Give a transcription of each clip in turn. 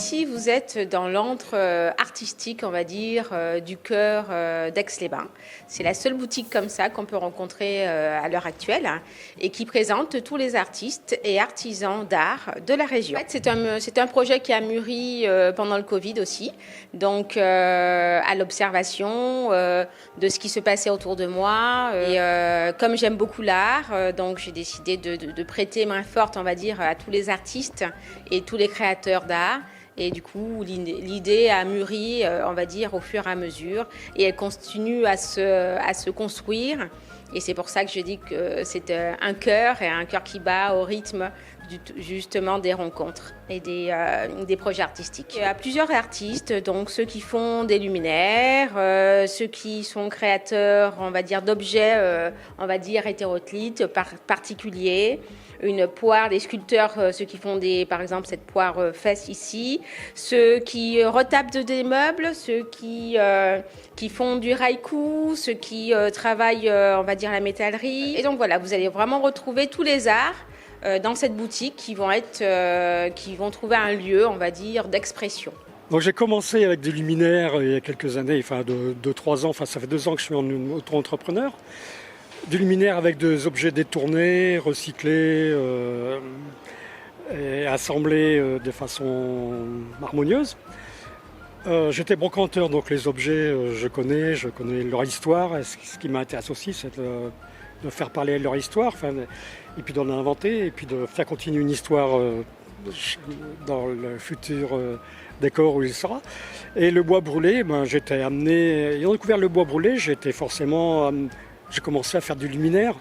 ici, vous êtes dans l'antre artistique, on va dire, du cœur d'Aix-les-Bains. C'est la seule boutique comme ça qu'on peut rencontrer à l'heure actuelle et qui présente tous les artistes et artisans d'art de la région. En fait, c'est un projet qui a mûri pendant le Covid aussi, donc à l'observation de ce qui se passait autour de moi. Et comme j'aime beaucoup l'art, donc j'ai décidé de prêter main forte, on va dire, à tous les artistes et tous les créateurs d'art. Et du coup, l'idée a mûri, on va dire, au fur et à mesure. Et elle continue à se construire. Et c'est pour ça que je dis que c'est un cœur qui bat au rythme justement des rencontres et des projets artistiques. Il y a plusieurs artistes, donc ceux qui font des luminaires, ceux qui sont créateurs, on va dire, d'objets, on va dire, hétéroclites, particuliers. Une poire, des sculpteurs, ceux qui font par exemple cette poire fesse ici, ceux qui retapent des meubles, ceux qui font du haïku, ceux qui travaillent, on va dire, la métallerie. Et donc voilà, vous allez vraiment retrouver tous les arts dans cette boutique qui vont trouver un lieu, on va dire, d'expression. Donc j'ai commencé avec des luminaires il y a quelques années, enfin 2-3 ans, enfin ça fait 2 ans que je suis en auto-entrepreneur. Du luminaire avec des objets détournés, recyclés et assemblés de façon harmonieuse. J'étais brocanteur, donc les objets je connais leur histoire. Et ce qui m'intéresse aussi, c'est de faire parler leur histoire, et puis d'en inventer, et puis de faire continuer une histoire dans le futur décor où il sera. Et le bois brûlé, j'étais amené, ayant découvert le bois brûlé, j'ai commencé à faire du luminaire,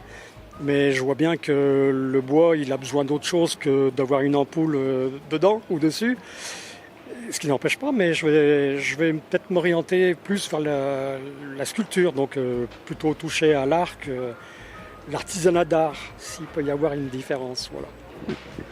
mais je vois bien que le bois, il a besoin d'autre chose que d'avoir une ampoule dedans ou dessus. Ce qui n'empêche pas, mais je vais peut-être m'orienter plus vers la sculpture, donc plutôt toucher à l'art que l'artisanat d'art, s'il peut y avoir une différence. Voilà.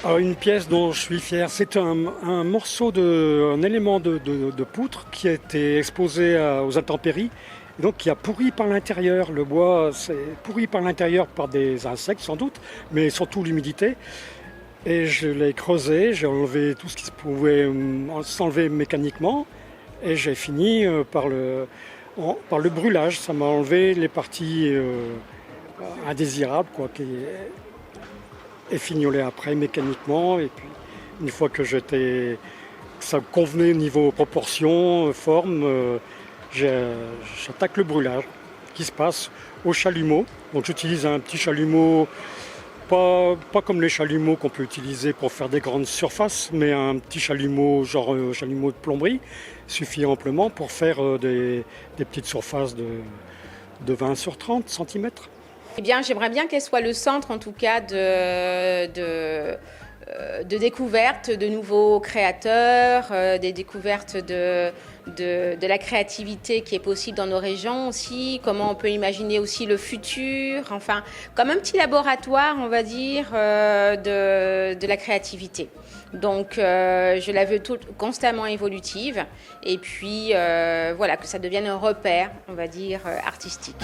Alors, une pièce dont je suis fier, c'est un morceau, un élément de poutre qui a été exposé aux intempéries. Et donc qui a pourri par l'intérieur. Le bois c'est pourri par l'intérieur par des insectes sans doute, mais surtout l'humidité. Et je l'ai creusé, j'ai enlevé tout ce qui pouvait s'enlever mécaniquement. Et j'ai fini par le brûlage. Ça m'a enlevé les parties indésirables, et fignolé après mécaniquement. Et puis une fois que ça convenait au niveau proportion, forme, j'attaque le brûlage qui se passe au chalumeau. Donc j'utilise un petit chalumeau, pas comme les chalumeaux qu'on peut utiliser pour faire des grandes surfaces, mais un petit chalumeau, genre chalumeau de plomberie, suffit amplement pour faire des petites surfaces de 20 sur 30 cm. Eh bien, j'aimerais bien qu'elle soit le centre, en tout cas, de découvertes de nouveaux créateurs, des découvertes de la créativité qui est possible dans nos régions aussi, comment on peut imaginer aussi le futur, enfin, comme un petit laboratoire, on va dire, de la créativité. Donc, je la veux constamment évolutive et puis, voilà, que ça devienne un repère, on va dire, artistique.